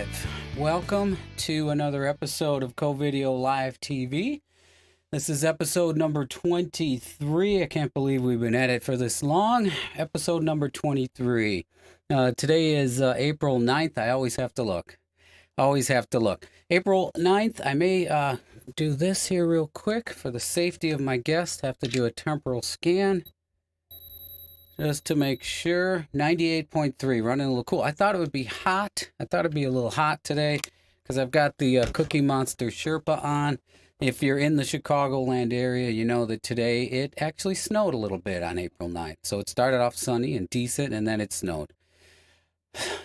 live. Welcome to another episode of CoVideo Live TV. This is episode number 23. I can't believe we've been at it for this long. Episode number 23. Today is April 9th. I always have to look. April 9th. I may do this here real quick for the safety of my guests. Have to do a temporal scan. Just to make sure, 98.3, running a little cool. I thought it would be hot. I thought it'd be a little hot today because I've got the Cookie Monster Sherpa on. If you're in the Chicagoland area, you know that today it actually snowed a little bit on April 9th. So it started off sunny and decent, and then it snowed.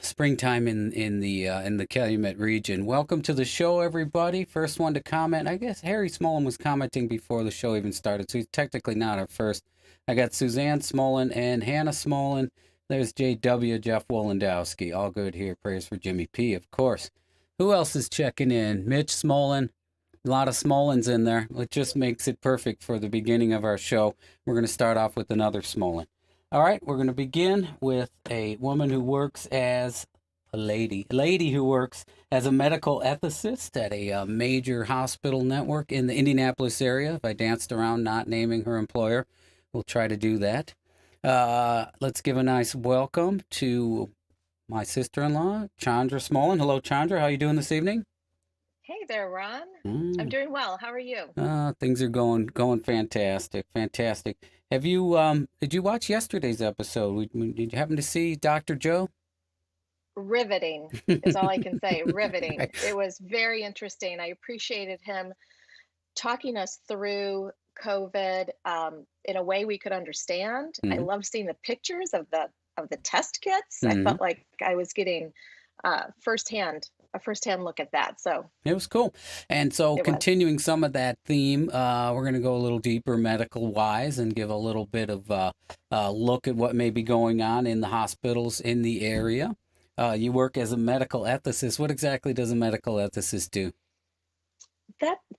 Springtime in the Calumet region. Welcome to the show, everybody. First one to comment. I guess Harry Smolin was commenting before the show even started, so he's technically not our first. I got Suzanne Smolin and Hannah Smolin. There's JW, Jeff Wolendowski. All good here. Prayers for Jimmy P, of course. Who else is checking in? Mitch Smolin. A lot of Smolins in there. It just makes it perfect for the beginning of our show. We're going to start off with another Smolin. All right, we're going to begin with a woman who works as a lady who works as a medical ethicist at a major hospital network in the Indianapolis area. If I danced around not naming her employer, we'll try to do that. Let's give a nice welcome to my sister-in-law, Chandra Smolin. Hello, Chandra. How are you doing this evening? Hey there, Ron. I'm doing well. How are you? Things are going fantastic. Have you did you watch yesterday's episode? Did you happen to see Dr. Joe? Riveting is all I can say. Riveting. It was very interesting. I appreciated him talking us through COVID in a way we could understand. I love seeing the pictures of the test kits. I felt like I was getting a firsthand look at that. So it was cool. And so continuing some of that theme, we're going to go a little deeper medical wise and give a little bit of a look at what may be going on in the hospitals in the area. You work as a medical ethicist. What exactly does a medical ethicist do?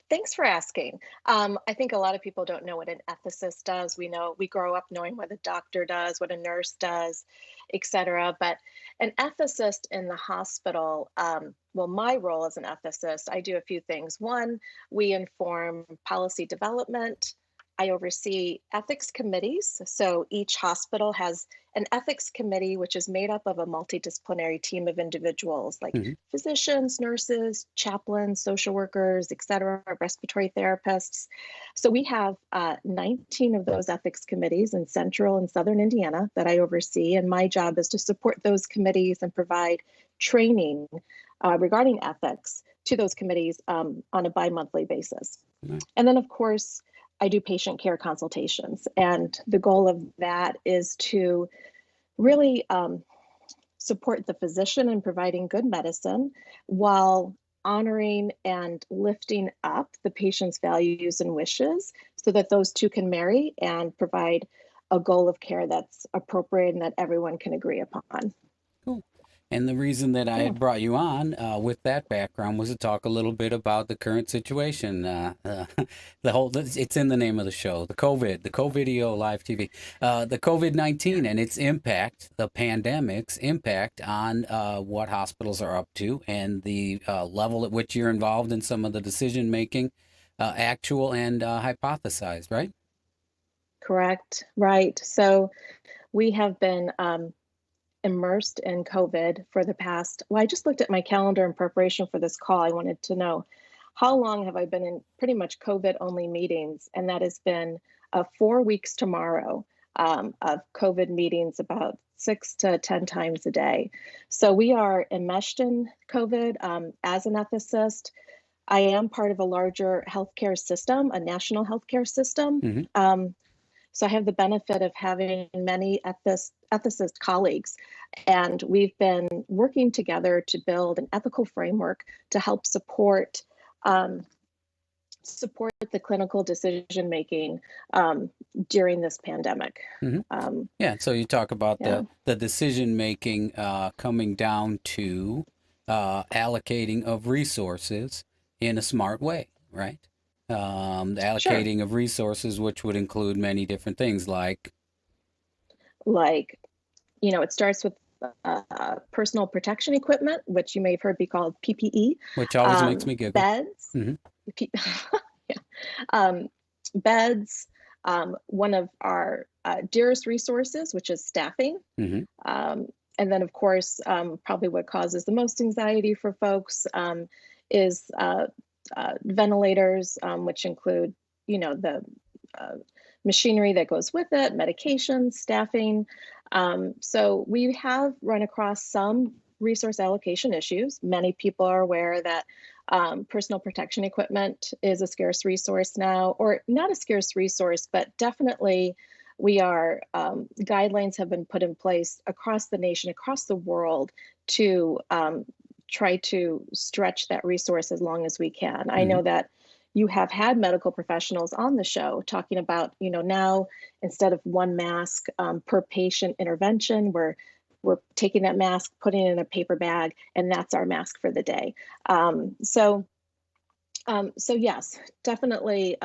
Thanks for asking. I think a lot of people don't know what an ethicist does. We grow up knowing what a doctor does, what a nurse does, etc. But an ethicist in the hospital, well, my role as an ethicist, I do a few things. One, we inform policy development. I oversee ethics committees. So each hospital has an ethics committee, which is made up of a multidisciplinary team of individuals like physicians, nurses, chaplains, social workers, et cetera, respiratory therapists. So we have 19 of those ethics committees in central and southern Indiana that I oversee. And my job is to support those committees and provide training regarding ethics to those committees on a bi-monthly basis. And then, of course, I do patient care consultations, and the goal of that is to really support the physician in providing good medicine while honoring and lifting up the patient's values and wishes so that those two can marry and provide a goal of care that's appropriate and that everyone can agree upon. Cool. And the reason that I had brought you on with that background was to talk a little bit about the current situation. It's in the name of the show, the CoVideo Live TV, the COVID-19 and its impact, the pandemic's impact on what hospitals are up to and the level at which you're involved in some of the decision making, actual and hypothesized, right? Correct. Right. So we have been immersed in COVID for the past, well, I just looked at my calendar in preparation for this call. I wanted to know how long have I been in pretty much COVID only meetings? And that has been 4 weeks tomorrow of COVID meetings, about 6 to 10 times a day. So we are enmeshed in COVID. As an ethicist, I am part of a larger healthcare system, a national healthcare system. So I have the benefit of having many ethicist colleagues, and we've been working together to build an ethical framework to help support the clinical decision making during this pandemic. So you talk about the decision making coming down to allocating of resources in a smart way, right? The allocating of resources, which would include many different things like, it starts with personal protection equipment, which you may have heard be called PPE, Which always makes me giggle. beds, Hmm. P- yeah, um, beds, one of our dearest resources, which is staffing. Hmm. Um, and then, of course, probably what causes the most anxiety for folks is ventilators, which include, the uh, machinery that goes with it, medications, staffing. So we have run across some resource allocation issues. Many people are aware that personal protection equipment is a scarce resource now, or not a scarce resource, but definitely guidelines have been put in place across the nation, across the world to try to stretch that resource as long as we can. I Hmm. know that you have had medical professionals on the show talking about, now instead of one mask per patient intervention, we're taking that mask, putting it in a paper bag, and that's our mask for the day. So yes, definitely.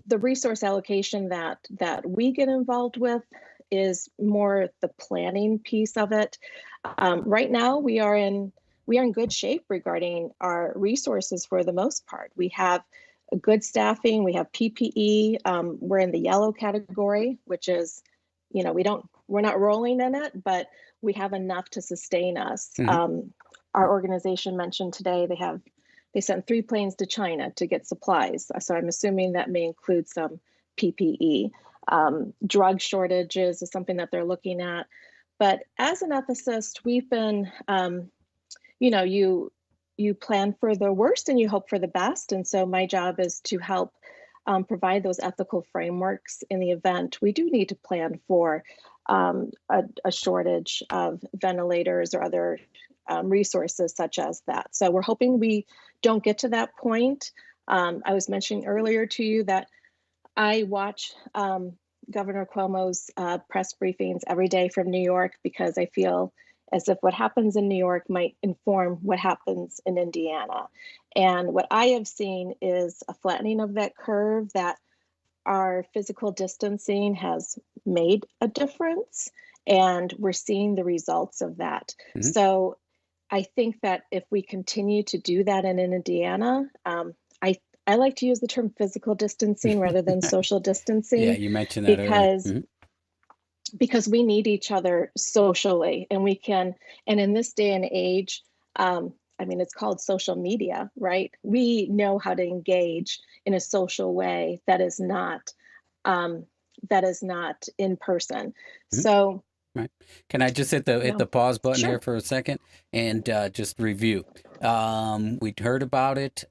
The resource allocation that we get involved with is more the planning piece of it. Right now, we are in good shape regarding our resources for the most part. We have a good staffing. We have PPE. We're in the yellow category, which is, we're not rolling in it, but we have enough to sustain us. Hmm. Our organization mentioned today they sent 3 planes to China to get supplies. So I'm assuming that may include some PPE. Drug shortages is something that they're looking at. But as an ethicist, we've been, you plan for the worst and you hope for the best. And so my job is to help provide those ethical frameworks in the event we do need to plan for a shortage of ventilators or other resources such as that. So we're hoping we don't get to that point. I was mentioning earlier to you that I watch Governor Cuomo's press briefings every day from New York because I feel as if what happens in New York might inform what happens in Indiana. And what I have seen is a flattening of that curve, that our physical distancing has made a difference, and we're seeing the results of that. Hmm. So I think that if we continue to do that in Indiana, I I like to use the term physical distancing rather than social Yeah, distancing you mentioned that earlier. because Hmm. because we need each other socially, and we can. And in this day and age, I mean, it's called social media, right? We know how to engage in a social way um, that is not in person. Hmm. So, Right. Can I just hit the pause button here sure. for a second and just review? We heard about it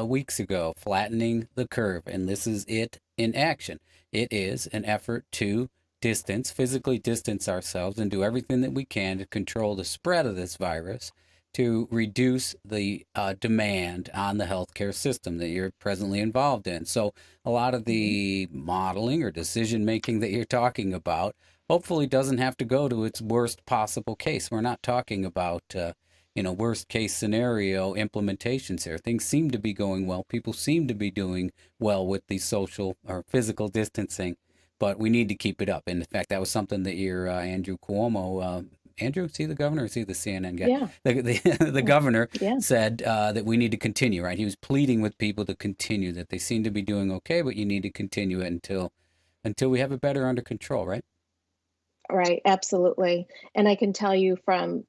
weeks ago, flattening the curve, and this is it in action. It is an effort to physically distance ourselves, and do everything that we can to control the spread of this virus, to reduce the demand on the healthcare system that you're presently involved in. So, a lot of Mhm. the modeling or decision making that you're talking about hopefully doesn't have to go to its worst possible case. We're not talking about worst case scenario implementations here. Things seem to be going well. People seem to be doing well with the social or physical distancing, but we need to keep it up. And in fact, that was something that your Andrew Cuomo, Andrew, is he the governor or is he the CNN guy? Yeah. The Mm, governor yeah. said that we need to continue, right? He was pleading with people to continue, that they seem to be doing okay, but you need to continue it until we have it better under control, right? Right. Absolutely. And I can tell you from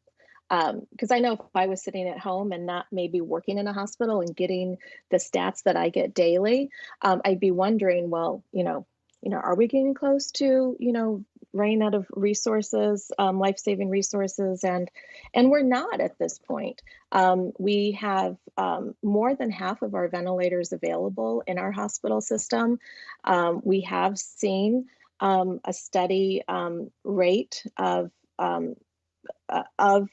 because I know if I was sitting at home and not maybe working in a hospital and getting the stats that I get daily, I'd be wondering, well, are we getting close to, running out of resources, life-saving resources, and we're not at this point. We have more than half of our ventilators available in our hospital system. We have seen a steady rate of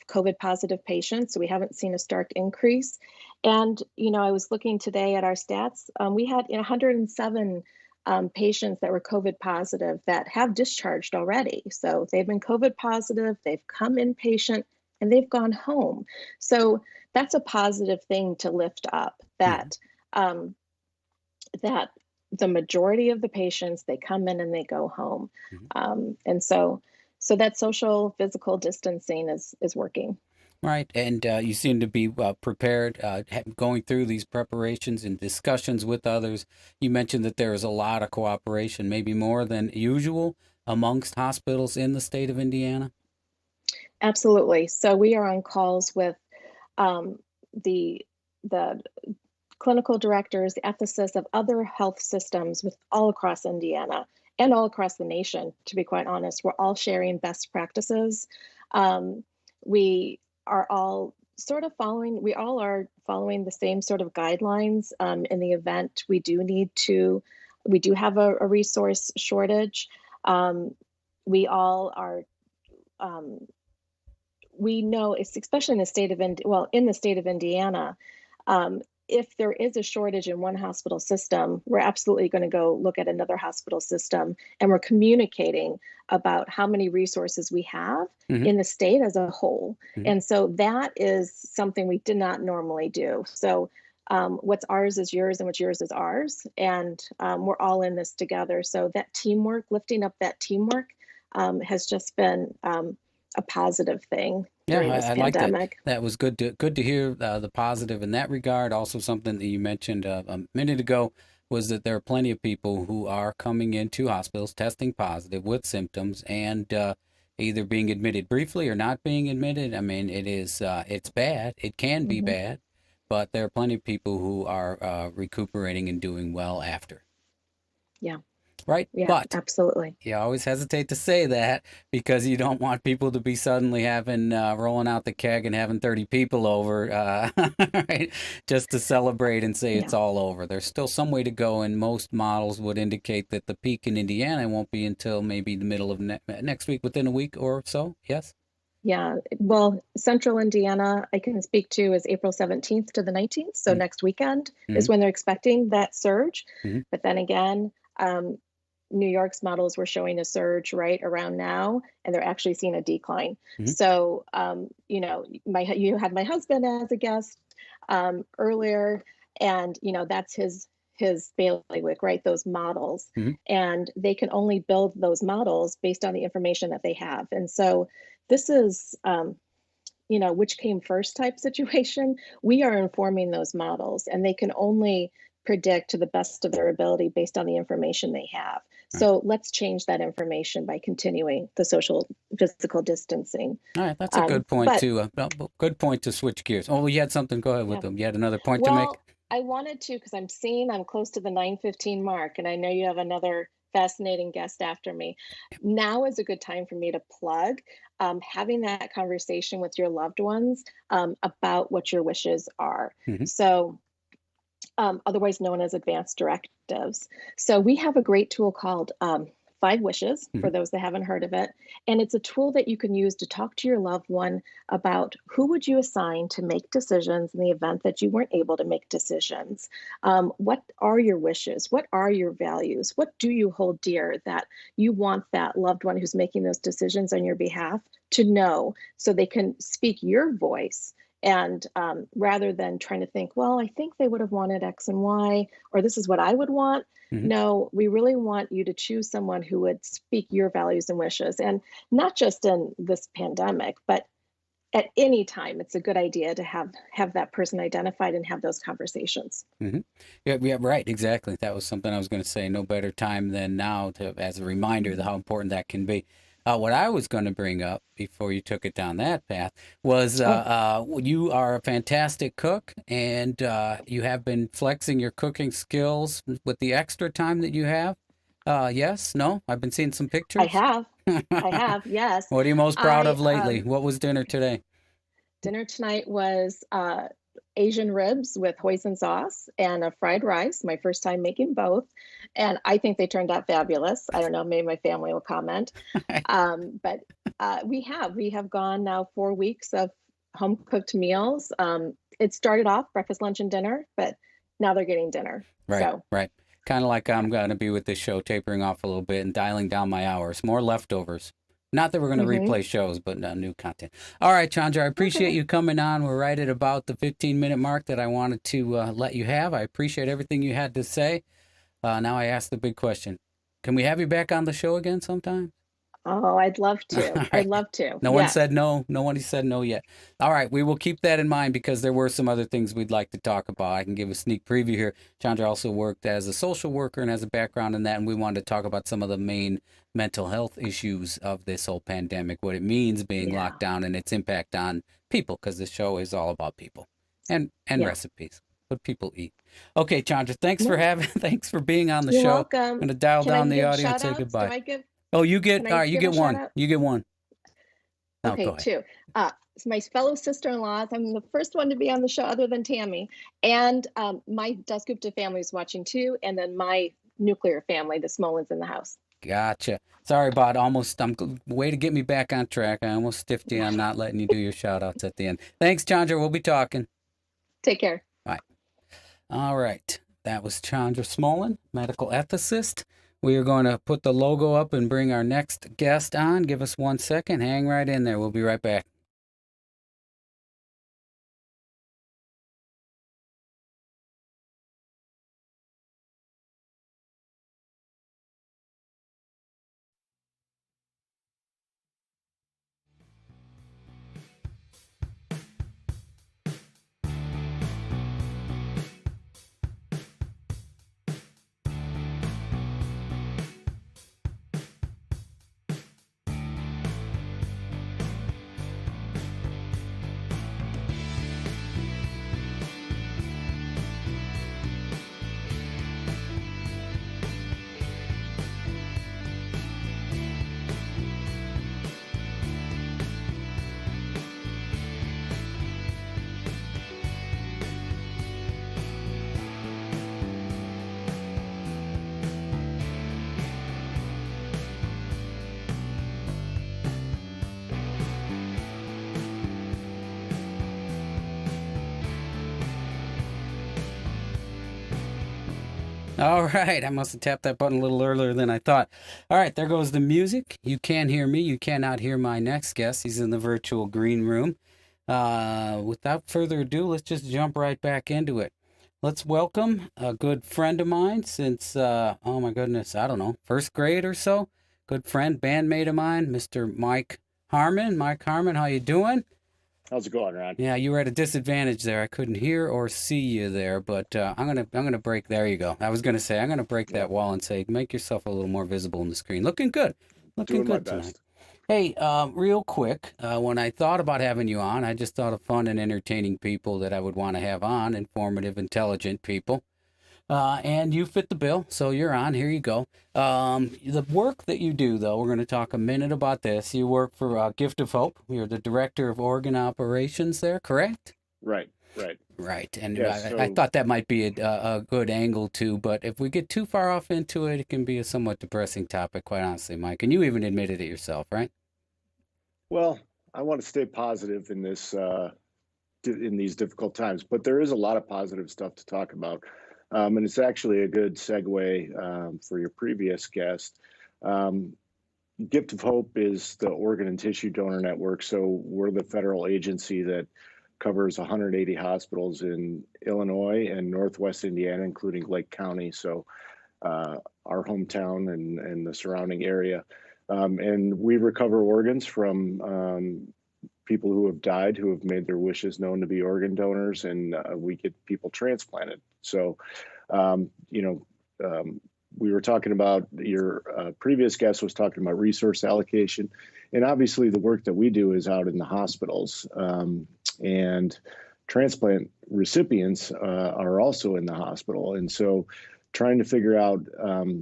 COVID positive patients. So we haven't seen a stark increase. And, I was looking today at our stats. We had 107 patients that were COVID positive that have discharged already. So they've been COVID positive, they've come inpatient, and they've gone home. So that's a positive thing to lift up, Mm-hmm. um, that the majority of the patients, they come in and they go home. Mm-hmm. And so So that social physical distancing is working. Right, and you seem to be prepared, going through these preparations and discussions with others. You mentioned that there is a lot of cooperation, maybe more than usual, amongst hospitals in the state of Indiana. Absolutely. So we are on calls with um, the the clinical directors, the ethicists of other health systems with all across Indiana and all across the nation, to be quite honest. We're all sharing best practices. Um, we are all we all are following the same sort of guidelines in the event we do have a resource shortage. Um, we all are, um, we know, especially in the state of, in the state of Indiana, um, if there is a shortage in one hospital system, we're absolutely going to go look at another hospital system, and we're communicating about how many resources we have Hmm. in the state as a whole. Hmm. And so that is something we did not normally do. So what's ours is yours, and what's yours is ours. And we're all in this together. So that teamwork, lifting up that teamwork, has just been a positive thing Yeah, during this I liked it. pandemic. That was good to hear the positive in that regard. Also, something that you mentioned a minute ago was that there are plenty of people who are coming into hospitals testing positive with symptoms and either being admitted briefly or not being admitted. I mean, it's bad. It can be Hmm. bad, but there are plenty of people who are recuperating and doing well after. Yeah, Right? yeah, But absolutely. you always hesitate to say that because you don't want people to be suddenly having rolling out the keg and having 30 people over, right? Just to celebrate and say Yeah. it's all over. There's still some way to go, and most models would indicate that the peak in Indiana won't be until maybe the middle of next week, within a week or so. Yes? Yeah, well, Central Indiana, I can speak to, is April 17th to the 19th. So next weekend Mm-hmm. is when they're expecting that surge. Mm-hmm. But then again, New York's models were showing a surge right around now, and they're actually seeing a decline. Mm-hmm. So, you had my husband as a guest earlier, and that's his bailiwick, right? Those models, Mm-hmm. and they can only build those models based on the information that they have. And so, this is which came first type situation. We are informing those models, and they can only predict to the best of their ability based on the information they have. Right. So let's change that information by continuing the social physical distancing. All right, that's a good point But to good point to switch gears. Oh, you had something. Go ahead with yeah, them. You had another point to make. well, I wanted to, because I'm close to the 9:15 mark, and I know you have another fascinating guest after me. Now is a good time for me to plug having that conversation with your loved ones about what your wishes are. Mm-hmm. So, otherwise known as advanced directives. So we have a great tool called Five Wishes, Mm-hmm. for those that haven't heard of it. And it's a tool that you can use to talk to your loved one about who would you assign to make decisions in the event that you weren't able to make decisions. What are your wishes? What are your values? What do you hold dear that you want that loved one who's making those decisions on your behalf to know, so they can speak your voice, and rather than trying to think, well, I think they would have wanted X and Y, or this is what I would want. Mm-hmm. No, we really want you to choose someone who would speak your values and wishes. And not just in this pandemic, but at any time, it's a good idea to have that person identified and have those conversations. Mm-hmm. Yeah, yeah, right, exactly. That was something I was going to say. No better time than now to, as a reminder of how important that can be. What I was going to bring up before you took it down that path was Oh, you are a fantastic cook, and you have been flexing your cooking skills with the extra time that you have. Yes, no, I've been seeing some I pictures. have. I have, yes. What are you most proud I of lately? What was dinner today? Dinner tonight was Asian ribs with hoisin sauce and a fried rice. My first time making both, and I think they turned out fabulous. I don't know, maybe my family will comment. But we have gone now 4 weeks of home cooked meals. It started off breakfast, lunch, and dinner, but now they're getting dinner. Right, So right. Kind of like yeah. I'm going to be with this show, tapering off a little bit and dialing down my hours. More leftovers. Not that we're going to Hmm. replay shows, but new content. All right, Chandra, I appreciate Okay. you coming on. We're right at about the 15-minute mark that I wanted to let you have. I appreciate everything you had to say. Now I ask the big question. Can we have you back on the show again sometime? Oh, I'd love All to. I'd right. love to. No one said Yes. no. No one said no yet. All right, we will keep that in mind because there were some other things we'd like to talk about. I can give a sneak preview here. Chandra also worked as a social worker and has a background in that, and we wanted to talk about some of the main mental health issues of this whole pandemic, what it means being Yeah. locked down, and its impact on people, because this show is all about people and Yeah. recipes, what people eat. Okay, Chandra, thanks for No, having, thanks for being on the you're show. I'm welcome. gonna dial Can I down the give audio and shout say outs? Do goodbye. I give, Oh, you can get all I right. You give a get shout one. out? You get one. No, go Okay, ahead. two. It's my fellow sister-in-laws. I'm the first one to be on the show other than Tammy. And my Dasgupta family is watching too. And then my nuclear family, the Smolins in the house. Gotcha. Sorry about almost. Way to get me back on track. I almost stiffed you on not letting you do your shout outs at the end. Thanks, Chandra. We'll be talking. Take care. Bye. All right. That was Chandra Smolin, medical ethicist. We are going to put the logo up and bring our next guest on. Give us 1 second. Hang right in there. We'll be right back. All right, I must have tapped that button a little earlier than I thought. All right, there goes the music. You can hear me. You cannot hear my next guest. He's in the virtual green room. Without further ado, let's just jump right back into it. Let's welcome a good friend of mine since, oh my goodness, I don't know, first grade or so. Good friend, bandmate of mine, Mr. Mike Harmon. Mike Harmon, how you doing? How's it going, Ron? Yeah, you were at a disadvantage there. I couldn't hear or see you there, but I'm gonna break. There you go. I was gonna say I'm gonna break Yeah, that wall and say make yourself a little more visible on the screen. Looking doing my good tonight. best. Hey, real quick, when I thought about having you on, I just thought of fun and entertaining people that I would want to have on, informative, intelligent people. And you fit the bill, so you're on. Here you go. The work that you do, though, we're going to talk a minute about this. You work for Gift of Hope. You're the director of organ operations there, correct? Right, right. Right. And Yeah, I so thought that might be a good angle too, but if we get too far off into it, it can be a somewhat depressing topic, quite honestly, Mike. And you even admitted it yourself, right? well, I want to stay positive in this in these difficult times, but there is a lot of positive stuff to talk about. And it's actually a good segue for your previous guest. Um, Gift of Hope is the organ and tissue donor network. So we're the federal agency that covers 180 hospitals in Illinois and Northwest Indiana, including Lake County. So our hometown and the surrounding area. And we recover organs from people who have died, who have made their wishes known to be organ donors, and we get people transplanted. So, you know, we were talking about your previous guest was talking about resource allocation, and obviously the work that we do is out in the hospitals, and transplant recipients are also in the hospital, and so trying to figure out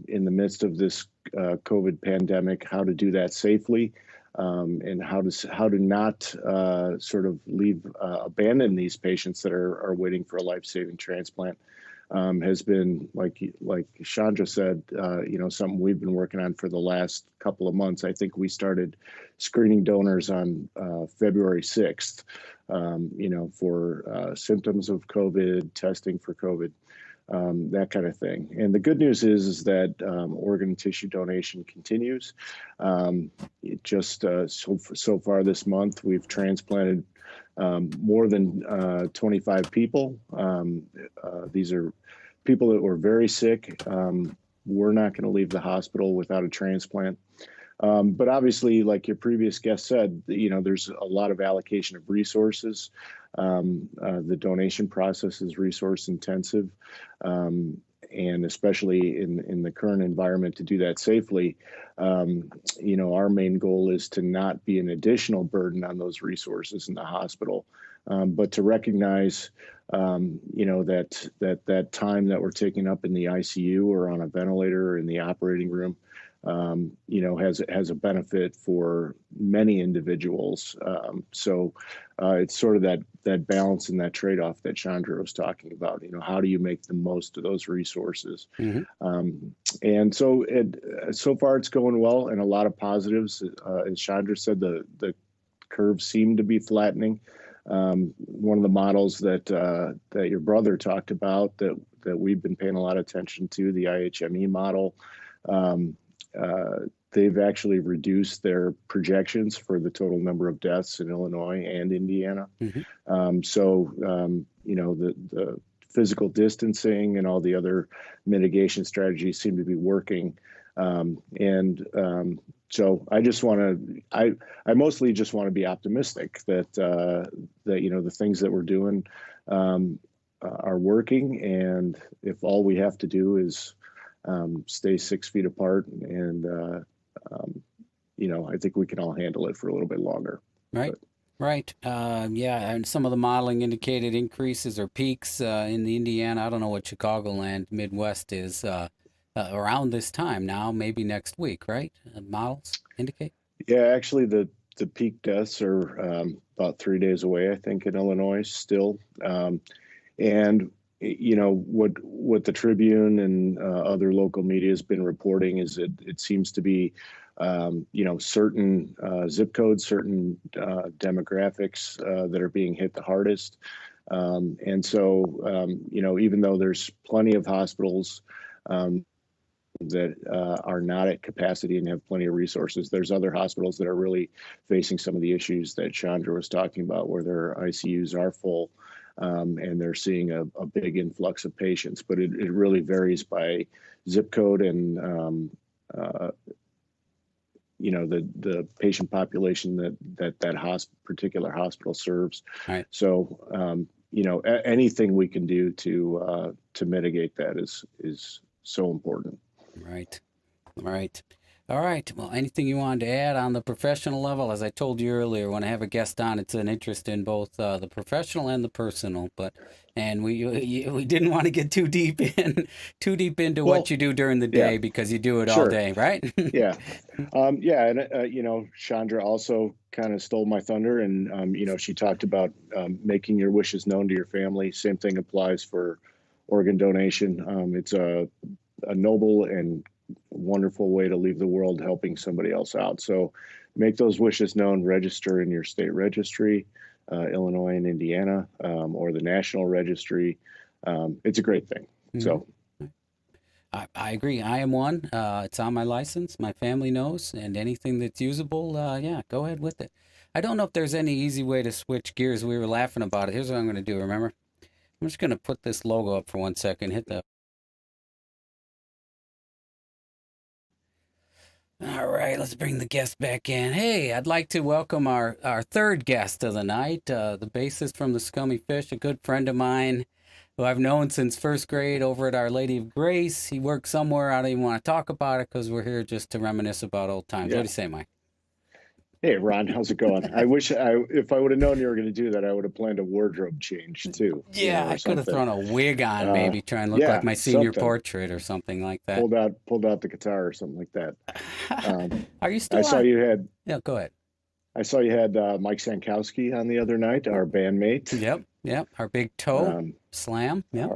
in the midst of this COVID pandemic how to do that safely, and how to not sort of leave abandon these patients that are waiting for a life-saving transplant, has been like Chandra said, you know, something we've been working on for the last couple of months. I think we started screening donors on February 6th, you know, for symptoms of COVID, testing for COVID, that kind of thing. And the good news is that organ and tissue donation continues. It just so far this month, we've transplanted more than 25 people. These are people that were very sick. We're not going to leave the hospital without a transplant. But obviously, like your previous guest said, there's a lot of allocation of resources. The donation process is resource intensive. And especially in the current environment, to do that safely, our main goal is to not be an additional burden on those resources in the hospital, but to recognize, that time that we're taking up in the ICU or on a ventilator or in the operating room, has a benefit for many individuals. So it's sort of that balance and that trade-off that Chandra was talking about. How do you make the most of those resources? And so far it's going well, and a lot of positives. As Chandra said, the curves seem to be flattening. One of the models that your brother talked about that we've been paying a lot of attention to, the IHME model. They've actually reduced their projections for the total number of deaths in Illinois and Indiana. The physical distancing and all the other mitigation strategies seem to be working. So I mostly just want to be optimistic that the things that we're doing are working, and if all we have to do is stay 6 feet apart, and I think we can all handle it for a little bit longer. Right. Right. And some of the modeling indicated increases or peaks in the Indiana. I don't know what Chicagoland, Midwest is around this time now, maybe next week, right? Models indicate? Yeah, actually the peak deaths are about 3 days away, I think, in Illinois still. And what the Tribune and other local media has been reporting is that it seems to be certain zip codes, certain demographics that are being hit the hardest. And so, even though there's plenty of hospitals that are not at capacity and have plenty of resources, there's other hospitals that are really facing some of the issues that Chandra was talking about, where their ICUs are full. And they're seeing a big influx of patients, but it really varies by zip code and the patient population that particular hospital serves. Right. So anything we can do to mitigate that is so important. Right. All right. Well, anything you wanted to add on the professional level? As I told you earlier, when I have a guest on, it's an interest in both the professional and the personal. And we didn't want to get too deep into what you do during the day, because you do it all day, right? Yeah. And Chandra also kind of stole my thunder, and she talked about making your wishes known to your family. Same thing applies for organ donation. It's a noble and wonderful way to leave the world helping somebody else out. So make those wishes known, register in your state registry, Illinois and Indiana, or the national registry. It's a great thing. So I agree. I am one. It's on my license. My family knows, and anything that's usable, go ahead with it. I don't know if there's any easy way to switch gears. We were laughing about it. Here's what I'm going to do, remember? I'm just going to put this logo up for 1 second, hit the... All right, let's bring the guest back in. Hey, I'd like to welcome our third guest of the night, the bassist from the Scummy Fish, a good friend of mine who I've known since first grade over at Our Lady of Grace. He works somewhere. I don't even want to talk about it because we're here just to reminisce about old times. Yeah. What do you say, Mike? Hey, Ron, how's it going? I wish if I would have known you were going to do that, I would have planned a wardrobe change too. Yeah, I could have thrown a wig on, maybe try and look like my senior portrait or something like that. Pulled out the guitar or something like that. Are you still? Saw you had. Yeah, go ahead. I saw you had Mike Sankowski on the other night, our bandmate. Yep. Our big toe slam. Yeah.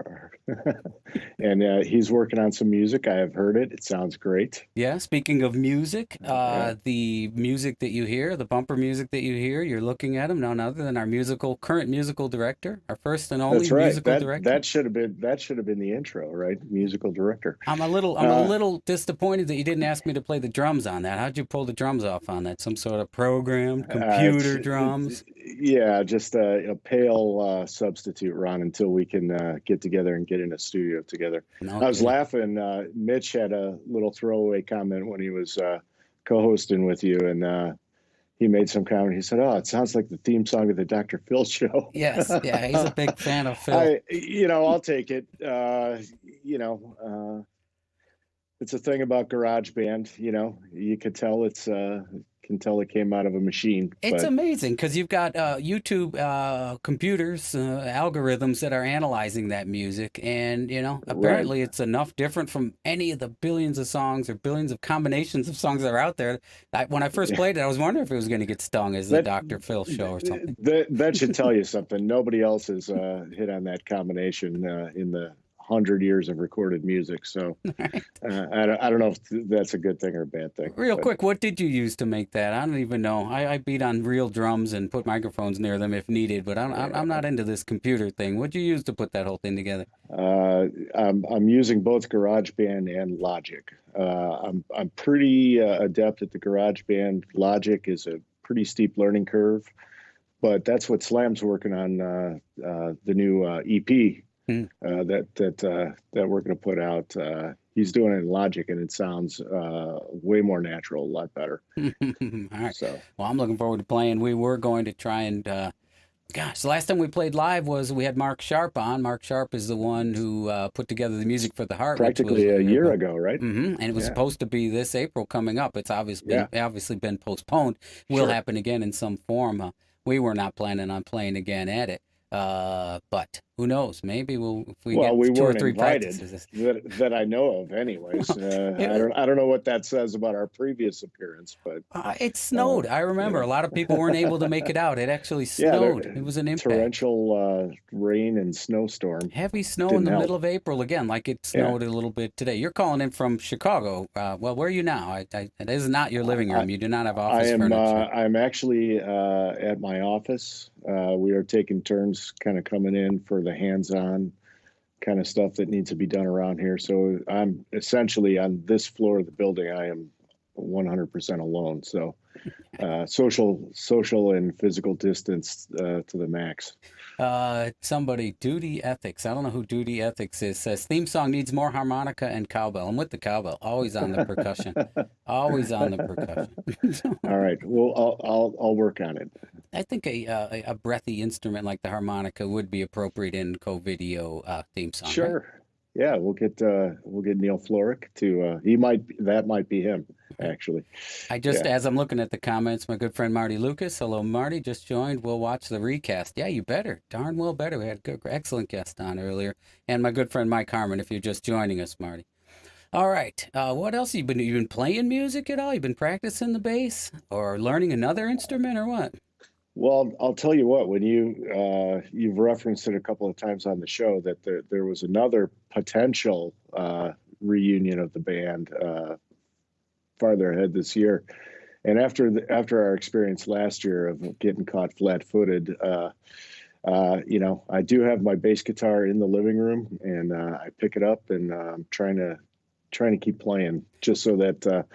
And he's working on some music. I have heard it. It sounds great. Yeah. Speaking of music, the music that you hear, the bumper music that you hear, you're looking at him, none other than our current musical director, our first and only musical director. That should have been the intro, right? Musical director. I'm a little disappointed that you didn't ask me to play the drums on that. How'd you pull the drums off on that? Some sort of programmed computer drums? Yeah, just a pale substitute, Ron, until we can get together and get in a studio together. Okay. I was laughing. Mitch had a little throwaway comment when he was co-hosting with you, and he made some comment. He said, "Oh, it sounds like the theme song of the Dr. Phil show." Yes, yeah, he's a big fan of Phil. I'll take it. It's a thing about GarageBand. You could tell it came out of a machine. It's but amazing because you've got YouTube computers, algorithms that are analyzing that music, and right. apparently it's enough different from any of the billions of songs or billions of combinations of songs that are out there. When I first played it, I was wondering if it was going to get stung as the Dr. Phil show or something. That should tell you something. Nobody else has hit on that combination in the 100 years of recorded music. So I don't know if that's a good thing or a bad thing. Real quick, what did you use to make that? I don't even know. I beat on real drums and put microphones near them if needed, but I'm not into this computer thing. What'd you use to put that whole thing together? I'm using both GarageBand and Logic. I'm pretty adept at the GarageBand. Logic is a pretty steep learning curve, but that's what Slam's working on, the new EP. That we're going to put out. He's doing it in Logic, and it sounds way more natural, a lot better. All right. So, well, I'm looking forward to playing. We were going to try and, the last time we played live was we had Mark Sharp on. Mark Sharp is the one who put together the music for The Heart. Practically a year ago, right? And it was supposed to be this April coming up. It's obviously been postponed. Will happen again in some form. We were not planning on playing again at it. But who knows? Maybe if we get we 2 or weren't 3 invited practices. that I know of, anyways. I don't know what that says about our previous appearance, but it snowed. I remember a lot of people weren't able to make it out. It actually snowed. It was an impact. Torrential rain and snowstorm. Heavy snow in the middle of April again, like it snowed a little bit today. You're calling in from Chicago. Well, where are you now? It is not your living room. You do not have office furniture. I'm actually at my office. We are taking turns kind of coming in for the hands-on kind of stuff that needs to be done around here. So I'm essentially on this floor of the building. I am 100% alone. So social and physical distance to the max. Somebody, Duty Ethics. I don't know who Duty Ethics is. Says theme song needs more harmonica and cowbell. I'm with the cowbell. Always on the percussion. Always on the percussion. All right. Well, I'll work on it. I think a breathy instrument like the harmonica would be appropriate in co-video theme song. Sure. Right? Yeah, we'll get Neil Florek to that might be him, actually. As I'm looking at the comments, my good friend Marty Lucas, hello Marty, just joined. We'll watch the recast. Yeah, you better. Darn well better. We had a excellent guest on earlier. And my good friend Mike Harmon, if you're just joining us, Marty. All right. What else? You been playing music at all? You been practicing the bass or learning another instrument or what? Well, I'll tell you what, when you've referenced it a couple of times on the show that there was another potential reunion of the band farther ahead this year. And after our experience last year of getting caught flat-footed, I do have my bass guitar in the living room, and I pick it up and I'm trying to keep playing just so that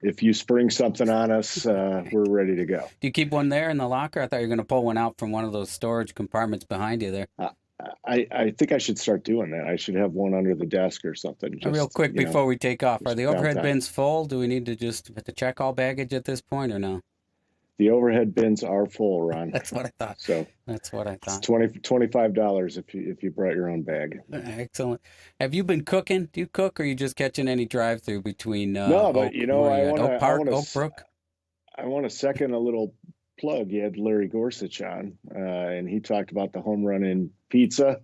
if you spring something on us, we're ready to go. Do you keep one there in the locker? I thought you were going to pull one out from one of those storage compartments behind you there. I think I should start doing that. I should have one under the desk or something. Real quick before we take off, are the overhead downtime. bins full? Do we need to just check all baggage at this point or no? The overhead bins are full, Ron. That's what I thought. So that's what I thought. It's $25 if you brought your own bag. Excellent. Have you been cooking? Do you cook, or are you just catching any drive-through between? No, but Oak Brook. I want to second a little plug. You had Larry Gorsuch on, and he talked about the home run in pizza,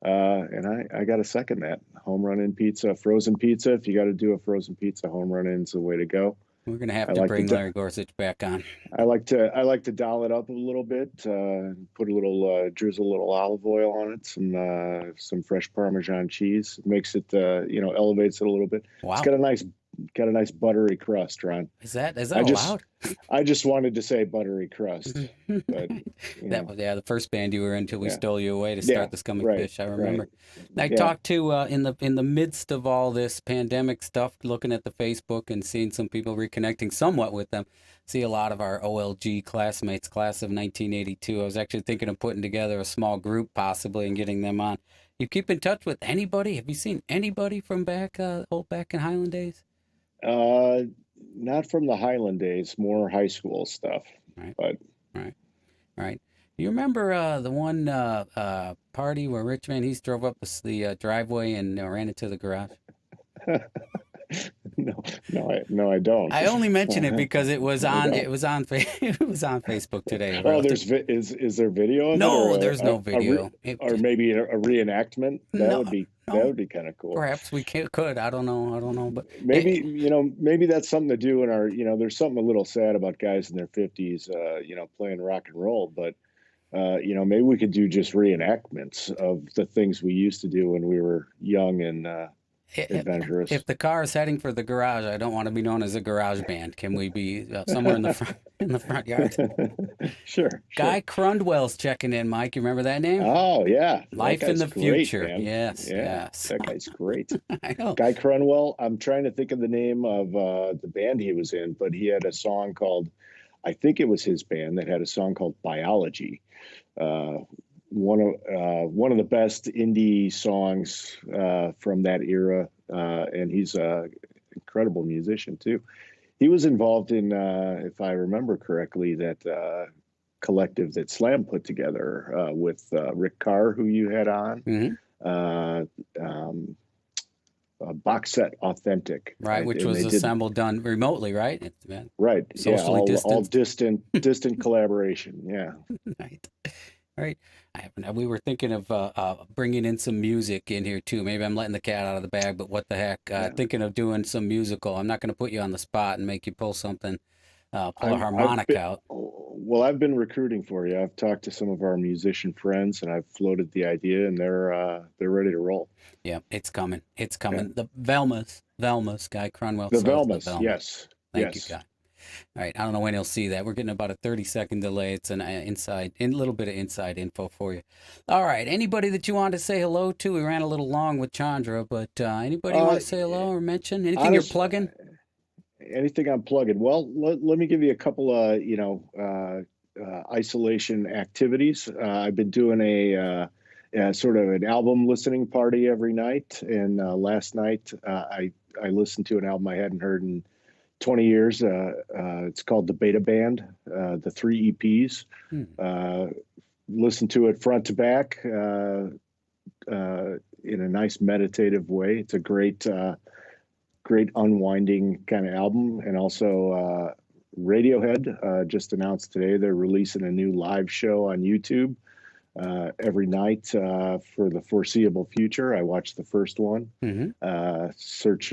and I got to second that. Home run in pizza, frozen pizza. If you got to do a frozen pizza, home run in is the way to go. We're gonna have to bring Larry Gorsuch back on. I like to doll it up a little bit. Put a little drizzle a little olive oil on it, some fresh Parmesan cheese. It makes it elevates it a little bit. Wow. It's got a nice buttery crust, Ron. Is that allowed? I just wanted to say buttery crust. But, that was the first band you were in till we stole you away to start the Scummy Fish. I remember. Right. I talked to in the midst of all this pandemic stuff, looking at the Facebook and seeing some people reconnecting somewhat with them. See a lot of our OLG classmates, class of 1982. I was actually thinking of putting together a small group possibly and getting them on. You keep in touch with anybody? Have you seen anybody from back in Highland days? not from the Highland days, more high school stuff. Right. But Right. Right. You remember the one party where Rich Van Hees drove up the driveway and ran into the garage? no, I don't. I only mention it because it was on it was on it was on Facebook today. Oh, is there video of it, No, or there's no video. or maybe a reenactment? That No, would be no. kind of cool. Perhaps we could. I don't know. But Maybe maybe that's something to do in our there's something a little sad about guys in their 50s playing rock and roll, but maybe we could do just reenactments of the things we used to do when we were young and adventurous. If the car is heading for the garage, I don't want to be known as a garage band. Can we be somewhere in the front yard? Sure. Guy Crundwell's checking in, Mike. You remember that name? Oh yeah, Life in the great, Future. man. Yes, Yeah, yes. that guy's great. I know. Guy Crunwell. I'm trying to think of the name of the band he was in, but he had a song called, I think it was his band that had a song called Biology. One of the best indie songs from that era, and he's an incredible musician too. He was involved in, if I remember correctly, that collective that Slam put together with Rick Carr, who you had on. Mm-hmm. Box set Authentic, Right, which was assembled done remotely, right? Right, socially all distant collaboration. Yeah, right, right. We were thinking of bringing in some music in here too. Maybe I'm letting the cat out of the bag, but what the heck? Thinking of doing some musical. I'm not going to put you on the spot and make you pull something, pull a harmonic out. Well, I've been recruiting for you. I've talked to some of our musician friends, and I've floated the idea, and they're ready to roll. Yeah, it's coming. It's coming. Yeah. The Velmas, Guy Crunwell. The Velmas, yes. Thank you, Guy. All right, I don't know when he'll see that. We're getting about a 30-second delay. It's an little bit of inside info for you. All right, anybody that you want to say hello to? We ran a little long with Chandra, but anybody you want to say hello or mention? Anything you're plugging? Anything I'm plugging? Well, let me give you a couple of, isolation activities. I've been doing a sort of an album listening party every night. And last night I listened to an album I hadn't heard in 20 years. It's called The Beta Band, the 3 EPs. Listen to it front to back in a nice meditative way. It's a great unwinding kind of album. And also Radiohead just announced today they're releasing a new live show on YouTube every night for the foreseeable future. I watched the first one. Mm-hmm. Search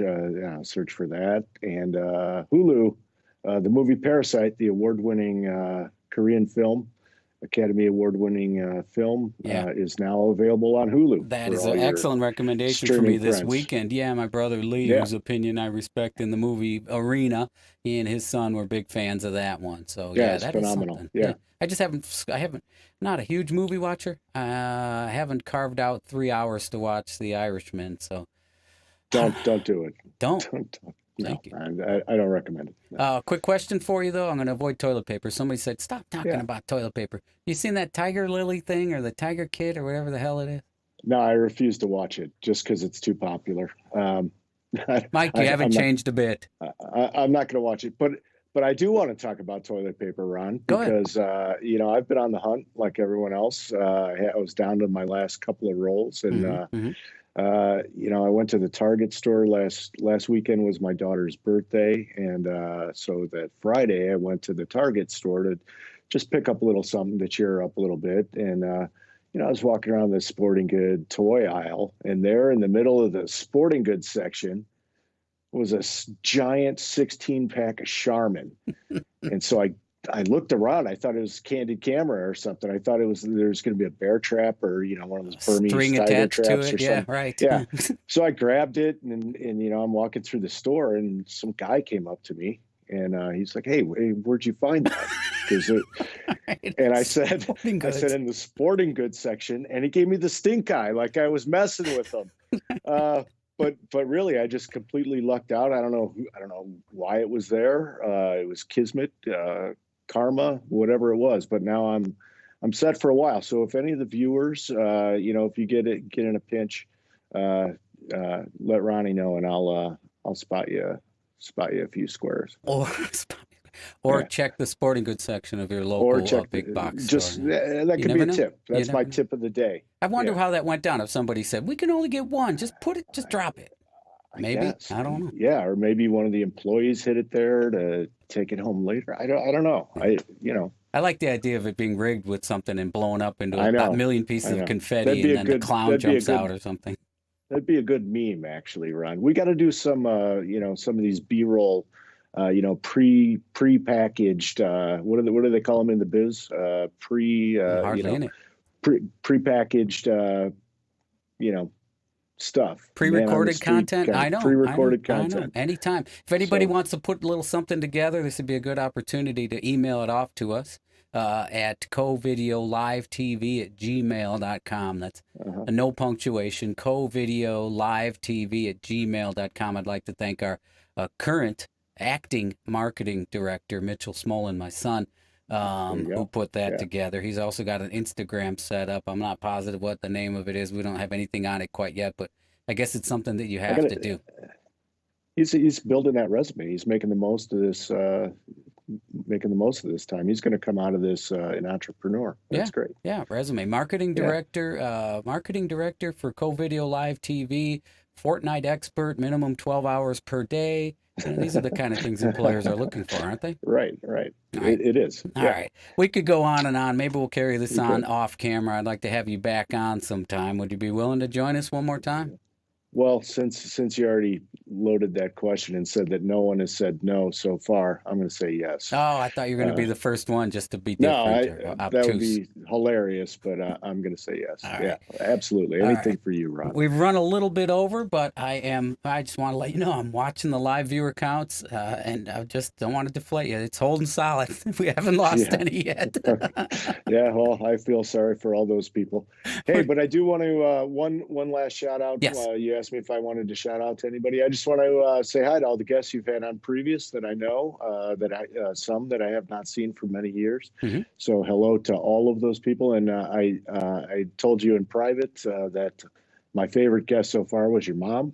for that. And Hulu, the movie Parasite, the award-winning Korean film, Academy Award-winning film, is now available on Hulu. That is an excellent recommendation for me this weekend. Yeah, my brother Lee, whose opinion I respect in the movie Arena, he and his son were big fans of that one. So it's that phenomenal. Is something. I haven't, not a huge movie watcher. I haven't carved out 3 hours to watch The Irishman. So don't do it. Don't. Thank you. I don't recommend it. No. Quick question for you, though. I'm going to avoid toilet paper. Somebody said, stop talking about toilet paper. You seen that Tiger Lily thing or the Tiger Kid or whatever the hell it is? No, I refuse to watch it just because it's too popular. Mike, you haven't changed a bit. I'm not going to watch it. But I do want to talk about toilet paper, Ron, because, I've been on the hunt like everyone else. I was down to my last couple of rolls and, I went to the Target store last weekend was my daughter's birthday. And so that Friday I went to the Target store to just pick up a little something to cheer her up a little bit. And, I was walking around the sporting good toy aisle, and there in the middle of the sporting goods section was a giant 16-pack of Charmin. And so I looked around. I thought it was Candid Camera or something. I thought there was going to be a bear trap or, one of those Burmese string tiger attached traps to or it. something. Yeah, right. Yeah. So I grabbed it and I'm walking through the store and some guy came up to me and he's like, hey, where'd you find that? And I said in the sporting goods section, and he gave me the stink eye like I was messing with him. But really, I just completely lucked out. I don't know why it was there. It was Kismet, karma, whatever it was. But now I'm set for a while. So if any of the viewers, if you get in a pinch, let Ronnie know, and I'll spot you spot you a few squares. Or or Yeah. check the sporting goods section of your Or local check big box just store. Yeah. that You could be never a know. tip. You That's my never know. tip of the day. I wonder Yeah. how that went down. If somebody said we can only get one, just drop it. I Maybe. guess. I don't know. Yeah, or maybe one of the employees hit it there to take it home later. I don't know. I like the idea of it being rigged with something and blown up into I a know. million I pieces of know. confetti, That'd be and a then the good clown that'd be a jumps out good or something. that'd be a good meme actually, Ron. We got to do some some of these B-roll pre-packaged what do they call them in the biz? I'm hardly in it. Pre-packaged stuff. Man on the Pre-recorded street content. kind I of know. pre-recorded I know. content. Anytime. If anybody So, wants to put a little something together, this would be a good opportunity to email it off to us at covideolivetv@gmail.com. That's uh-huh. a no punctuation. covideolivetv@gmail.com. I'd like to thank our current acting marketing director, Mitchell Smolin, my son, There you who go. put that Yeah. together. He's also got an Instagram set up. I'm not positive what the name of it is. We don't have anything on it quite yet, but I guess it's something that you I have gotta, to do. he's building that resume. He's making the most of this time. He's going to come out of this an entrepreneur. That's great. Yeah, resume. Marketing Yeah. director for Co-Video Live TV, Fortnite expert, minimum 12 hours per day. These are the kind of things employers are looking for, aren't they? Right. All right. It is. All Yeah. right. We could go on and on. Maybe we'll carry this We on could. off camera. I'd like to have you back on sometime. Would you be willing to join us one more time? Well, since you already loaded that question and said that no one has said no so far, I'm going to say yes. Oh, I thought you were going to be Uh, the first one just to be No, different or that would obtuse. be hilarious, but I'm going to say yes. All Yeah, right. absolutely. All Anything right. for you, Ron. We've run a little bit over, but I just want to let you know I'm watching the live viewer counts, and I just don't want to deflate you. It's holding solid. We haven't lost Yeah. any yet. Yeah, well, I feel sorry for all those people. Hey, but I do want to one last shout out. Yes. You asked me if I wanted to shout out to anybody. I just want to say hi to all the guests you've had on previous that I know, some that I have not seen for many years. Mhm. So hello to all of those people. And I told you in private that my favorite guest so far was your mom.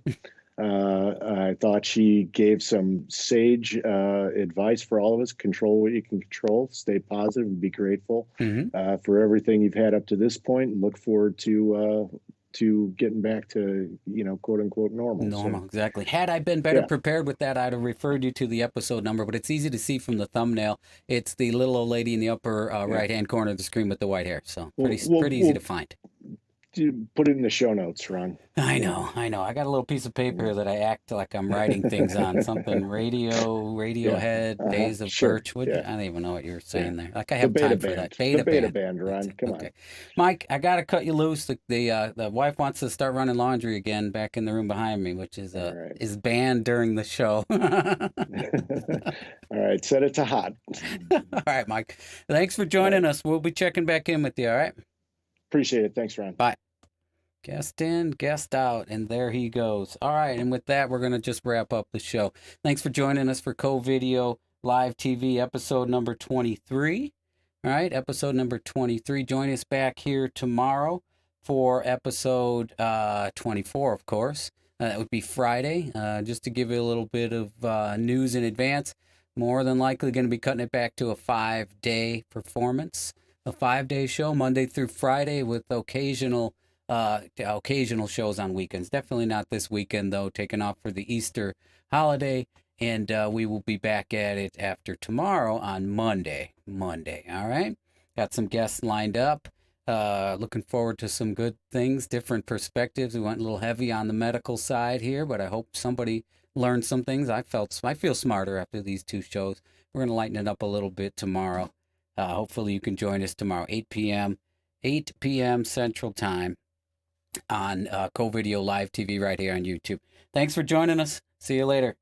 I thought she gave some sage advice for all of us. Control what you can control, stay positive, and be grateful Mhm. for everything you've had up to this point, and look forward to getting back to quote unquote normal. Normal, So, exactly. Had I been better Yeah. prepared with that, I'd have referred you to the episode number, but it's easy to see from the thumbnail. It's the little old lady in the upper right-hand corner of the screen with the white hair. So pretty easy to find. put it in the show notes, Ron. I know. I got a little piece of paper here that I act like I'm writing things on. Something Radiohead, Uh-huh. Days of Sure. Birch. I don't even know what you were saying there. Like I The have Beta time for Band. that. The Beta Band. Band, Ron. That's it. Come Okay. on. Mike, I gotta cut you loose. The wife wants to start running laundry again back in the room behind me, which is All right. is banned during the show. All right, set it to hot. All right, Mike. Thanks for joining us. We'll be checking back in with you, all right? Appreciate it. Thanks, Ron. Bye. Guest in, guest out, and there he goes. All right, and with that, we're going to just wrap up the show. Thanks for joining us for Co-Video Live TV episode number 23. All right, episode number 23. Join us back here tomorrow for episode 24, of course. That would be Friday. Just to give you a little bit of news in advance, more than likely going to be cutting it back to a 5-day performance, a 5-day show, Monday through Friday, with occasional shows on weekends. Definitely not this weekend, though, taking off for the Easter holiday, and we will be back at it after tomorrow on Monday. All right, got some guests lined up. Looking forward to some good things, different perspectives. We went a little heavy on the medical side here, but I hope somebody learned some things. I feel smarter after these two shows. We're going to lighten it up a little bit tomorrow. Hopefully you can join us tomorrow, 8 p.m. Central Time on Co-Video Live TV right here on YouTube. Thanks for joining us. See you later.